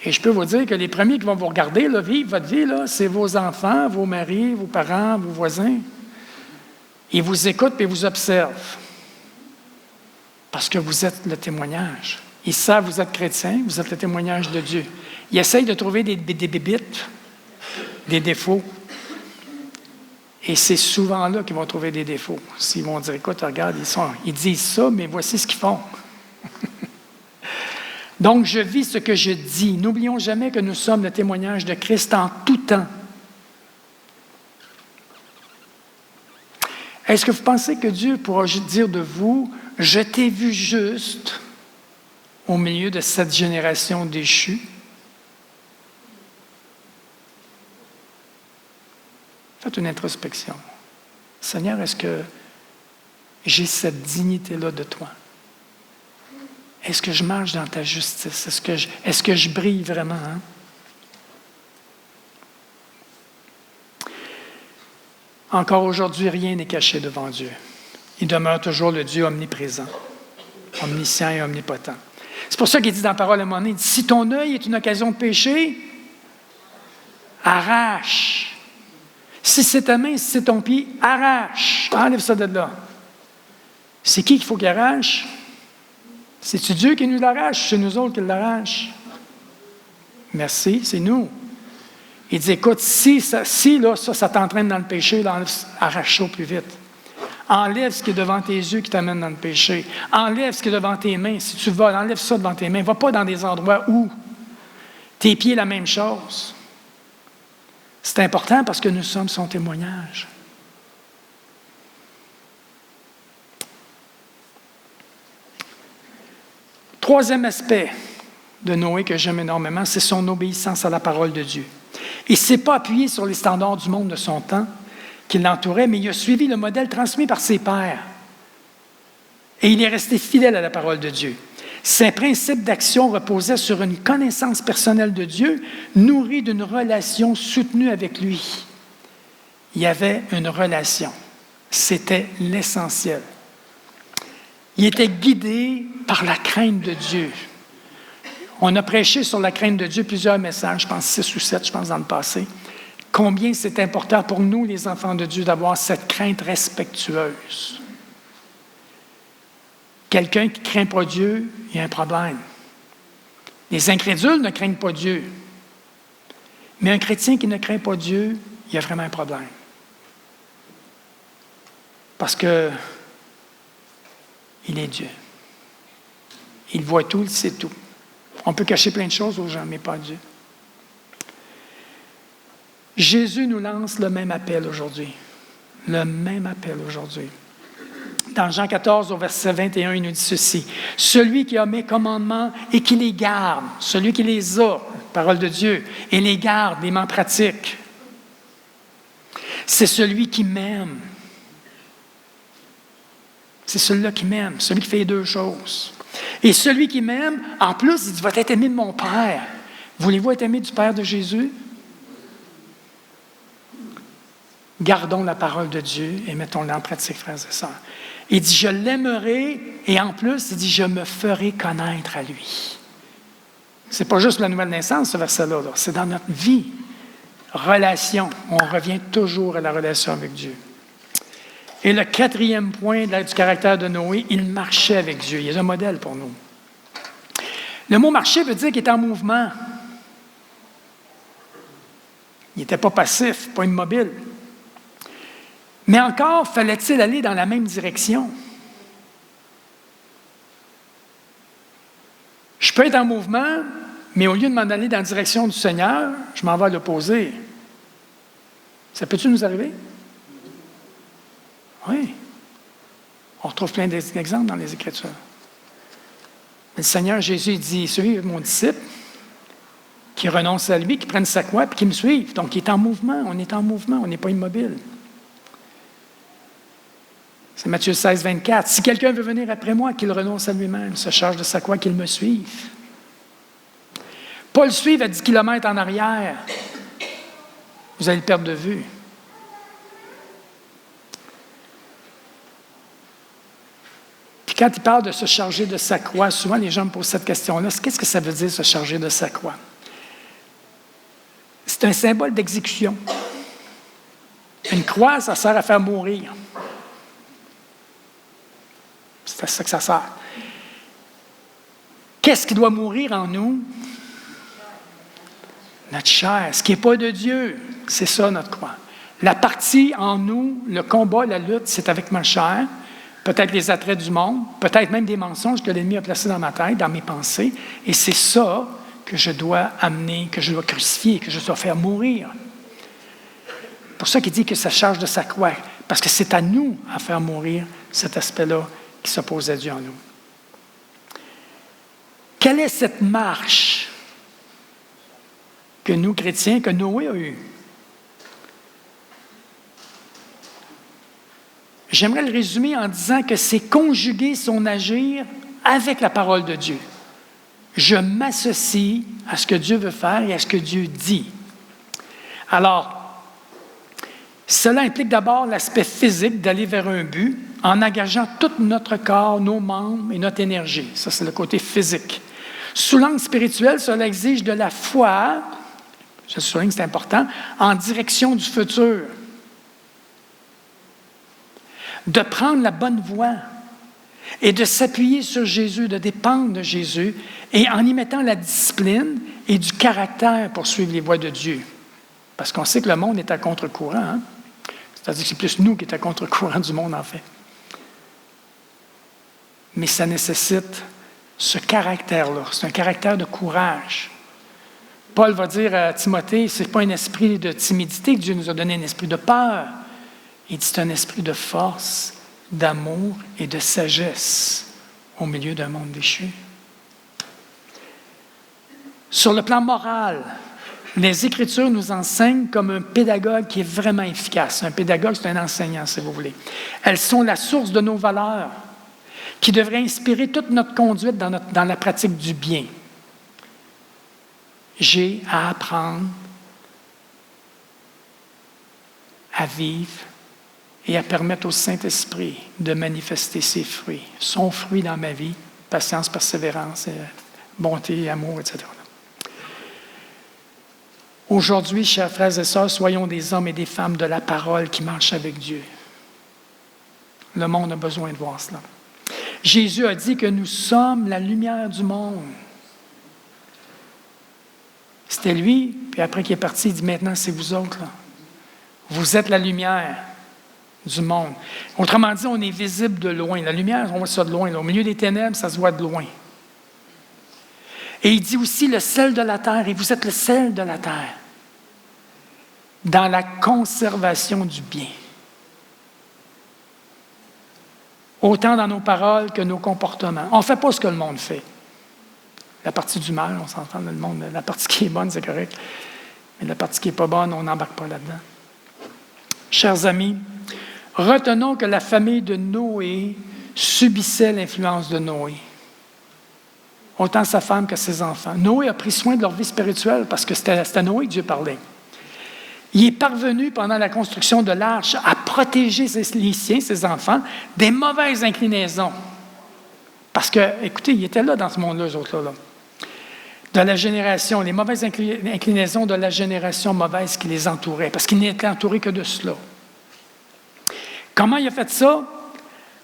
Et je peux vous dire que les premiers qui vont vous regarder, là, vivre votre vie, là, c'est vos enfants, vos maris, vos parents, vos voisins. Ils vous écoutent et vous observent. Parce que vous êtes le témoignage. Ils savent que vous êtes chrétien, vous êtes le témoignage de Dieu. Ils essayent de trouver des bébites, des défauts. Et c'est souvent là qu'ils vont trouver des défauts. S'ils vont dire, écoute, regarde, ils disent ça, mais voici ce qu'ils font. Donc, je vis ce que je dis. N'oublions jamais que nous sommes le témoignage de Christ en tout temps. Est-ce que vous pensez que Dieu pourra dire de vous, « Je t'ai vu juste au milieu de cette génération déchue » ? Faites une introspection. Seigneur, est-ce que j'ai cette dignité-là de toi? Est-ce que je marche dans ta justice? Est-ce que je brille vraiment? Hein? Encore aujourd'hui, rien n'est caché devant Dieu. Il demeure toujours le Dieu omniprésent, omniscient et omnipotent. C'est pour ça qu'il dit dans la parole à un moment donné, si ton œil est une occasion de pécher, arrache. Si c'est ta main, si c'est ton pied, arrache. Enlève ça de là. C'est qui qu'il faut qu'il arrache? C'est-tu Dieu qui nous l'arrache? C'est nous autres qui l'arrache. Merci, c'est nous. Il dit, écoute, si ça t'entraîne dans le péché, arrache ça au plus vite. Enlève ce qui est devant tes yeux qui t'amène dans le péché. Enlève ce qui est devant tes mains. Si tu voles, enlève ça devant tes mains. Va pas dans des endroits où tes pieds, la même chose. C'est important parce que nous sommes son témoignage. Troisième aspect de Noé que j'aime énormément, c'est son obéissance à la parole de Dieu. Il ne s'est pas appuyé sur les standards du monde de son temps qui l'entourait, mais il a suivi le modèle transmis par ses pères. Et il est resté fidèle à la parole de Dieu. Ses principes d'action reposaient sur une connaissance personnelle de Dieu, nourrie d'une relation soutenue avec lui. Il y avait une relation. C'était l'essentiel. Il était guidé par la crainte de Dieu. On a prêché sur la crainte de Dieu plusieurs messages, je pense 6 ou 7, je pense, dans le passé. Combien c'est important pour nous, les enfants de Dieu, d'avoir cette crainte respectueuse. Quelqu'un qui ne craint pas Dieu, il y a un problème. Les incrédules ne craignent pas Dieu. Mais un chrétien qui ne craint pas Dieu, il y a vraiment un problème. Parce que il est Dieu. Il voit tout, il sait tout. On peut cacher plein de choses aux gens, mais pas Dieu. Jésus nous lance le même appel aujourd'hui. Le même appel aujourd'hui. Dans Jean 14, au verset 21, il nous dit ceci. « Celui qui a mes commandements et qui les garde, celui qui les a, parole de Dieu, et les garde, les met en pratique, c'est celui qui m'aime. » C'est celui-là qui m'aime, celui qui fait les deux choses. Et celui qui m'aime, en plus, il dit, va être aimé de mon Père. Voulez-vous être aimé du Père de Jésus? Gardons la parole de Dieu et mettons-la en pratique, frères et sœurs. Il dit, je l'aimerai, et en plus, il dit, je me ferai connaître à lui. Ce n'est pas juste la nouvelle naissance, ce verset-là, là. C'est dans notre vie. Relation. On revient toujours à la relation avec Dieu. Et le quatrième point du caractère de Noé, il marchait avec Dieu. Il est un modèle pour nous. Le mot marcher veut dire qu'il était en mouvement. Il n'était pas passif, pas immobile. Mais encore, fallait-il aller dans la même direction? Je peux être en mouvement, mais au lieu de m'en aller dans la direction du Seigneur, je m'en vais à l'opposé. Ça peut-tu nous arriver? Oui. On retrouve plein d'exemples dans les Écritures. Mais le Seigneur Jésus dit, celui de mon disciple, qui renonce à lui, qui prenne sa croix, puis qui me suive. Donc, il est en mouvement, on n'est pas immobile. C'est Matthieu 16, 24. Si quelqu'un veut venir après moi, qu'il renonce à lui-même, se charge de sa croix, qu'il me suive. Pas le suivre à 10 km en arrière. Vous allez le perdre de vue. Puis quand il parle de se charger de sa croix, souvent les gens me posent cette question-là, qu'est-ce que ça veut dire se charger de sa croix? C'est un symbole d'exécution. Une croix, ça sert à faire mourir. C'est à ça que ça sert. Qu'est-ce qui doit mourir en nous? Notre chair, ce qui n'est pas de Dieu. C'est ça notre croix. La partie en nous, le combat, la lutte, c'est avec ma chair, peut-être les attraits du monde, peut-être même des mensonges que l'ennemi a placés dans ma tête, dans mes pensées. Et c'est ça que je dois amener, que je dois crucifier, que je dois faire mourir. C'est pour ça qu'il dit que ça charge de sa croix, parce que c'est à nous à faire mourir cet aspect-là qui s'oppose à Dieu en nous. Quelle est cette marche que nous, chrétiens, que Noé a eue? J'aimerais le résumer en disant que c'est conjuguer son agir avec la parole de Dieu. Je m'associe à ce que Dieu veut faire et à ce que Dieu dit. Alors, cela implique d'abord l'aspect physique d'aller vers un but en engageant tout notre corps, nos membres et notre énergie. Ça, c'est le côté physique. Sous l'angle spirituel, cela exige de la foi, je souligne que c'est important, en direction du futur. De prendre la bonne voie et de s'appuyer sur Jésus, de dépendre de Jésus, et en y mettant la discipline et du caractère pour suivre les voies de Dieu. Parce qu'on sait que le monde est à contre-courant. Hein? C'est-à-dire que c'est plus nous qui sommes à contre-courant du monde, en fait. Mais ça nécessite ce caractère-là. C'est un caractère de courage. Paul va dire à Timothée, ce n'est pas un esprit de timidité que Dieu nous a donné, un esprit de peur. Il dit c'est un esprit de force, d'amour et de sagesse au milieu d'un monde déchu. Sur le plan moral, les Écritures nous enseignent comme un pédagogue qui est vraiment efficace. Un pédagogue, c'est un enseignant, si vous voulez. Elles sont la source de nos valeurs, qui devraient inspirer toute notre conduite dans la pratique du bien. J'ai à apprendre à vivre et à permettre au Saint-Esprit de manifester ses fruits, son fruit dans ma vie, patience, persévérance, bonté, amour, etc. Aujourd'hui, chers frères et sœurs, soyons des hommes et des femmes de la parole qui marchent avec Dieu. Le monde a besoin de voir cela. Jésus a dit que nous sommes la lumière du monde. C'était lui, puis après qu'il est parti, il dit maintenant c'est vous autres. Là. Vous êtes la lumière du monde. Autrement dit, on est visible de loin. La lumière, on voit ça de loin. Là. Au milieu des ténèbres, ça se voit de loin. Et il dit aussi le sel de la terre, et vous êtes le sel de la terre, dans la conservation du bien. Autant dans nos paroles que nos comportements. On ne fait pas ce que le monde fait. La partie du mal, on s'entend, le monde, la partie qui est bonne, c'est correct. Mais la partie qui n'est pas bonne, on n'embarque pas là-dedans. Chers amis, retenons que la famille de Noé subissait l'influence de Noé. Autant sa femme que ses enfants. Noé a pris soin de leur vie spirituelle parce que c'était à Noé que Dieu parlait. Il est parvenu, pendant la construction de l'arche, à protéger les siens, ses enfants, des mauvaises inclinaisons. Parce que, écoutez, ils étaient là dans ce monde-là, eux autres-là. De la génération, les mauvaises inclinaisons de la génération mauvaise qui les entourait, parce qu'ils n'étaient entourés que de cela. Comment il a fait ça?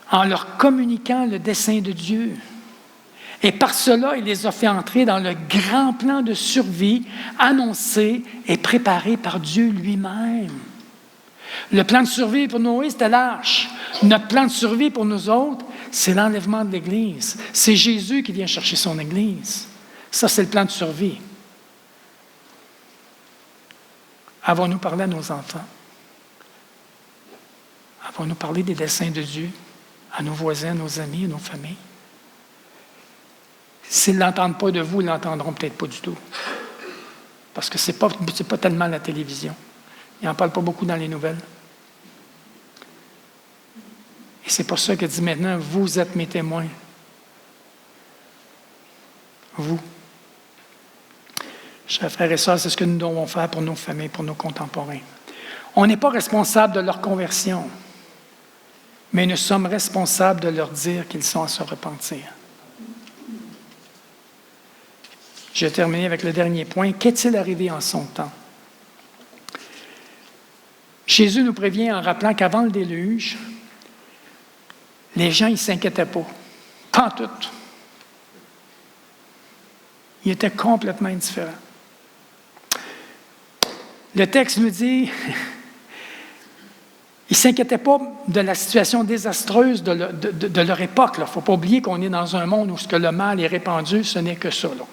En leur communiquant le dessein de Dieu. Et par cela, il les a fait entrer dans le grand plan de survie annoncé et préparé par Dieu lui-même. Le plan de survie pour Noé, c'était l'arche. Notre plan de survie pour nous autres, c'est l'enlèvement de l'Église. C'est Jésus qui vient chercher son Église. Ça, c'est le plan de survie. Avons-nous parlé à nos enfants? Avons-nous parlé des desseins de Dieu à nos voisins, à nos amis, à nos familles? S'ils ne l'entendent pas de vous, ils ne l'entendront peut-être pas du tout. Parce que ce n'est pas tellement la télévision. Ils n'en parlent pas beaucoup dans les nouvelles. Et c'est pour ça qu'il dit maintenant, vous êtes mes témoins. Vous. Chers frères et sœurs, c'est ce que nous devons faire pour nos familles, pour nos contemporains. On n'est pas responsable de leur conversion, mais nous sommes responsables de leur dire qu'ils sont à se repentir. Je vais terminer avec le dernier point. Qu'est-il arrivé en son temps? Jésus nous prévient en rappelant qu'avant le déluge, les gens ne s'inquiétaient pas. Pas en tout. Ils étaient complètement indifférents. Le texte nous dit, ils ne s'inquiétaient pas de la situation désastreuse de leur époque. Il ne faut pas oublier qu'on est dans un monde où ce que le mal est répandu, ce n'est que ça. Là.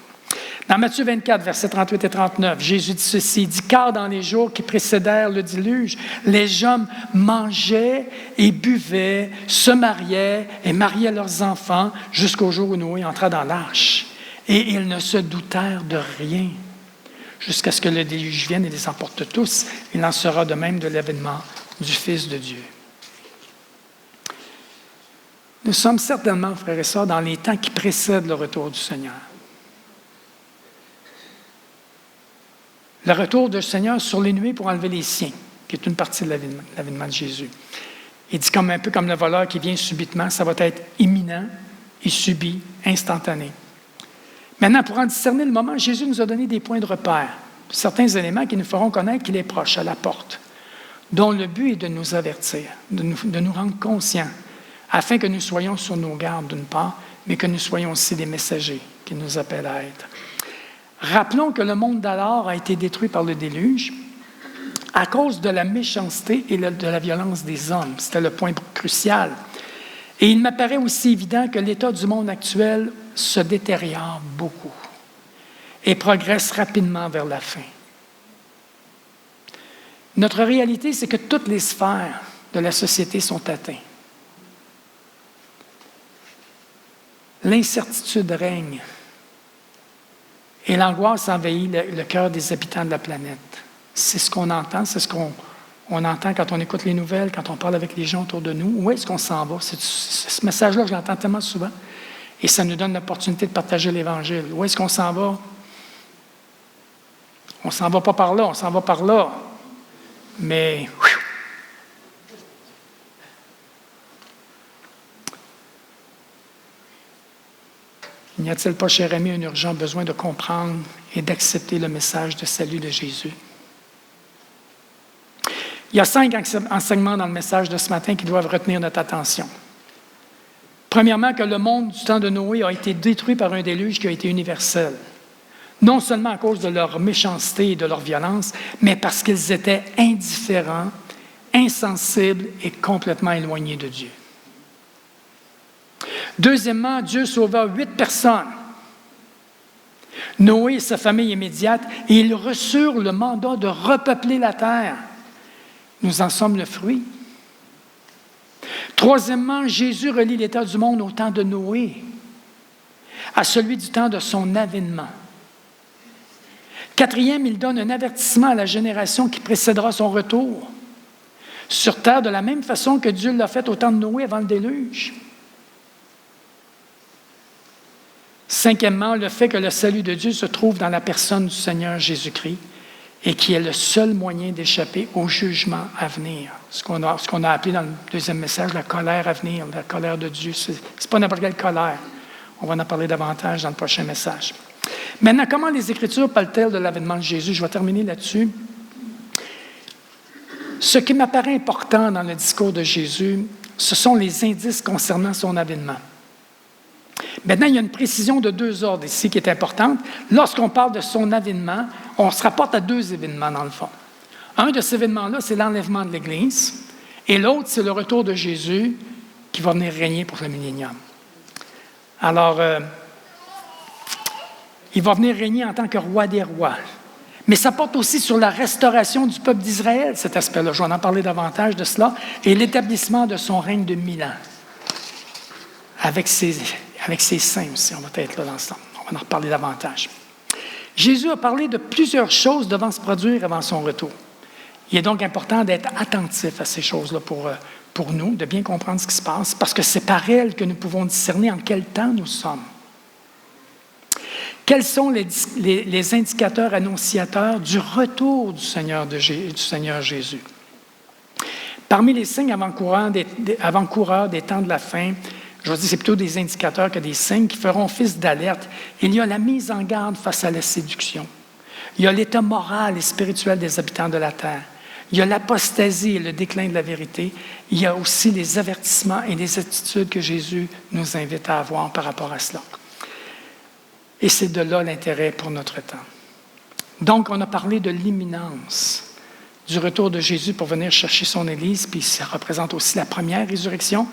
Dans Matthieu 24, versets 38 et 39, Jésus dit ceci, il dit « Car dans les jours qui précédèrent le déluge, les hommes mangeaient et buvaient, se mariaient et mariaient leurs enfants jusqu'au jour où Noé entra dans l'arche. Et ils ne se doutèrent de rien, jusqu'à ce que le déluge vienne et les emporte tous. Il en sera de même de l'avènement du Fils de Dieu. » Nous sommes certainement, frères et sœurs, dans les temps qui précèdent le retour du Seigneur. Le retour du Seigneur sur les nuées pour enlever les siens, qui est une partie de l'avènement de Jésus. Il dit un peu comme le voleur qui vient subitement, ça va être imminent et subi, instantané. Maintenant, pour en discerner le moment, Jésus nous a donné des points de repère, certains éléments qui nous feront connaître qu'il est proche, à la porte, dont le but est de nous avertir, de nous rendre conscients, afin que nous soyons sur nos gardes d'une part, mais que nous soyons aussi des messagers qu'il nous appelle à être. Rappelons que le monde d'alors a été détruit par le déluge à cause de la méchanceté et de la violence des hommes. C'était le point crucial. Et il m'apparaît aussi évident que l'état du monde actuel se détériore beaucoup et progresse rapidement vers la fin. Notre réalité, c'est que toutes les sphères de la société sont atteintes. L'incertitude règne et l'angoisse envahit le cœur des habitants de la planète. C'est ce qu'on entend, c'est ce qu'on entend quand on écoute les nouvelles, quand on parle avec les gens autour de nous. Où est-ce qu'on s'en va? Ce message-là, je l'entends tellement souvent. Et ça nous donne l'opportunité de partager l'Évangile. Où est-ce qu'on s'en va? On ne s'en va pas par là, on s'en va par là. Mais... N'y a-t-il pas, cher ami, un urgent besoin de comprendre et d'accepter le message de salut de Jésus? Il y a 5 enseignements dans le message de ce matin qui doivent retenir notre attention. Premièrement, que le monde du temps de Noé a été détruit par un déluge qui a été universel. Non seulement à cause de leur méchanceté et de leur violence, mais parce qu'ils étaient indifférents, insensibles et complètement éloignés de Dieu. Deuxièmement, Dieu sauva 8 personnes, Noé et sa famille immédiate, et ils reçurent le mandat de repeupler la terre. Nous en sommes le fruit. Troisièmement, Jésus relie l'état du monde au temps de Noé, à celui du temps de son avènement. Quatrième, il donne un avertissement à la génération qui précédera son retour sur terre de la même façon que Dieu l'a fait au temps de Noé avant le déluge. Cinquièmement, le fait que le salut de Dieu se trouve dans la personne du Seigneur Jésus-Christ et qui est le seul moyen d'échapper au jugement à venir. Ce qu'on a appelé dans le deuxième message la colère à venir, la colère de Dieu. Ce n'est pas n'importe quelle colère. On va en parler davantage dans le prochain message. Maintenant, comment les Écritures parlent-elles de l'avènement de Jésus? Je vais terminer là-dessus. Ce qui m'apparaît important dans le discours de Jésus, ce sont les indices concernant son avènement. Maintenant, il y a une précision de 2 ordres ici qui est importante. Lorsqu'on parle de son avènement, on se rapporte à 2 événements dans le fond. Un de ces événements-là, c'est l'enlèvement de l'Église, et l'autre, c'est le retour de Jésus qui va venir régner pour le millénium. Alors, il va venir régner en tant que roi des rois. Mais ça porte aussi sur la restauration du peuple d'Israël, cet aspect-là. Je vais en parler davantage de cela, et l'établissement de son règne de 1000 ans. Avec ses saints aussi, on va être là ensemble. On va en reparler davantage. Jésus a parlé de plusieurs choses devant se produire avant son retour. Il est donc important d'être attentif à ces choses-là pour nous, de bien comprendre ce qui se passe, parce que c'est par elles que nous pouvons discerner en quel temps nous sommes. Quels sont les indicateurs annonciateurs du retour du Seigneur Jésus? Parmi les signes avant-coureurs des temps de la fin, je veux dire, c'est plutôt des indicateurs que des signes qui feront office d'alerte. Il y a la mise en garde face à la séduction. Il y a l'état moral et spirituel des habitants de la terre. Il y a l'apostasie et le déclin de la vérité. Il y a aussi les avertissements et les attitudes que Jésus nous invite à avoir par rapport à cela. Et c'est de là l'intérêt pour notre temps. Donc, on a parlé de l'imminence du retour de Jésus pour venir chercher son Église, puis ça représente aussi la première résurrection.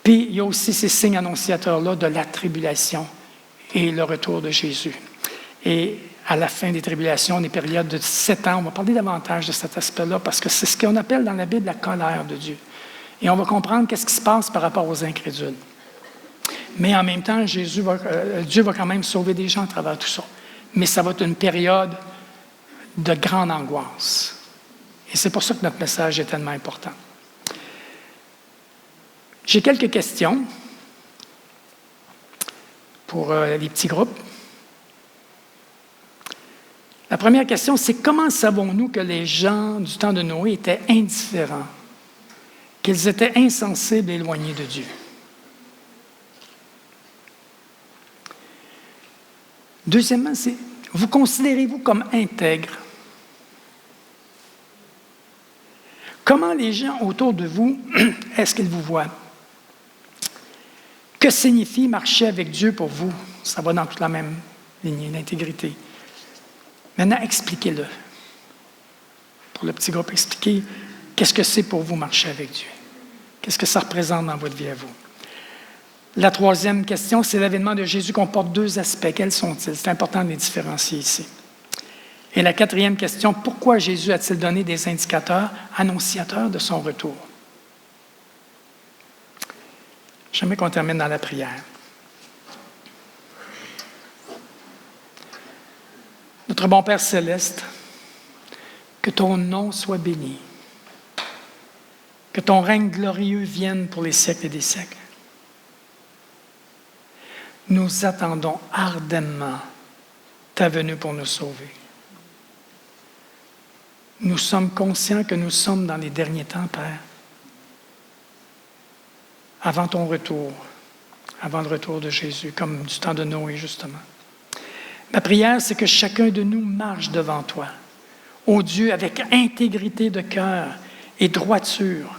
Puis, il y a aussi ces signes annonciateurs-là de la tribulation et le retour de Jésus. Et à la fin des tribulations, des périodes de 7 ans, on va parler davantage de cet aspect-là parce que c'est ce qu'on appelle dans la Bible la colère de Dieu. Et on va comprendre qu'est-ce qui se passe par rapport aux incrédules. Mais en même temps, Dieu va quand même sauver des gens à travers tout ça. Mais ça va être une période de grande angoisse. Et c'est pour ça que notre message est tellement important. J'ai quelques questions pour les petits groupes. La première question, c'est comment savons-nous que les gens du temps de Noé étaient indifférents, qu'ils étaient insensibles et éloignés de Dieu? Deuxièmement, c'est, vous considérez-vous comme intègre? Comment les gens autour de vous, est-ce qu'ils vous voient? Que signifie marcher avec Dieu pour vous? Ça va dans toute la même lignée, l'intégrité. Maintenant, expliquez-le. Pour le petit groupe, expliquez qu'est-ce que c'est pour vous marcher avec Dieu. Qu'est-ce que ça représente dans votre vie à vous? La troisième question, c'est l'avènement de Jésus comporte 2 aspects. Quels sont-ils? C'est important de les différencier ici. Et la quatrième question, pourquoi Jésus a-t-il donné des indicateurs annonciateurs de son retour? J'aimerais qu'on termine dans la prière. Notre bon Père céleste, que ton nom soit béni, que ton règne glorieux vienne pour les siècles et des siècles. Nous attendons ardemment ta venue pour nous sauver. Nous sommes conscients que nous sommes dans les derniers temps, Père, avant ton retour, avant le retour de Jésus, comme du temps de Noé, justement. Ma prière, c'est que chacun de nous marche devant toi, ô Dieu, avec intégrité de cœur et droiture,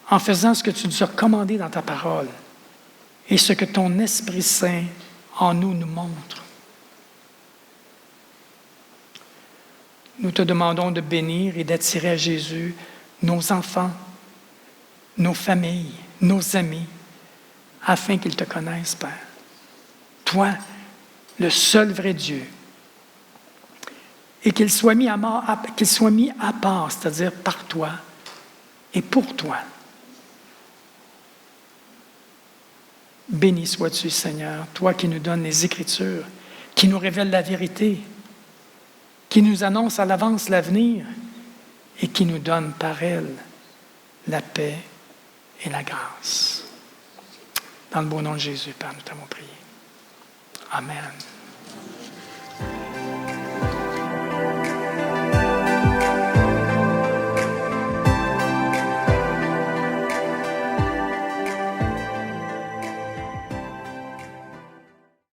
en faisant ce que tu nous as commandé dans ta parole et ce que ton Esprit Saint en nous montre. Nous te demandons de bénir et d'attirer à Jésus nos enfants, nos familles, nos amis, afin qu'ils te connaissent, Père. Toi, le seul vrai Dieu, et qu'il soit mis à part, c'est-à-dire par toi et pour toi. Béni sois-tu, Seigneur, toi qui nous donnes les Écritures, qui nous révèle la vérité, qui nous annonce à l'avance l'avenir et qui nous donne par elle la paix et la grâce. Dans le beau nom de Jésus, Père, nous t'avons prié. Amen.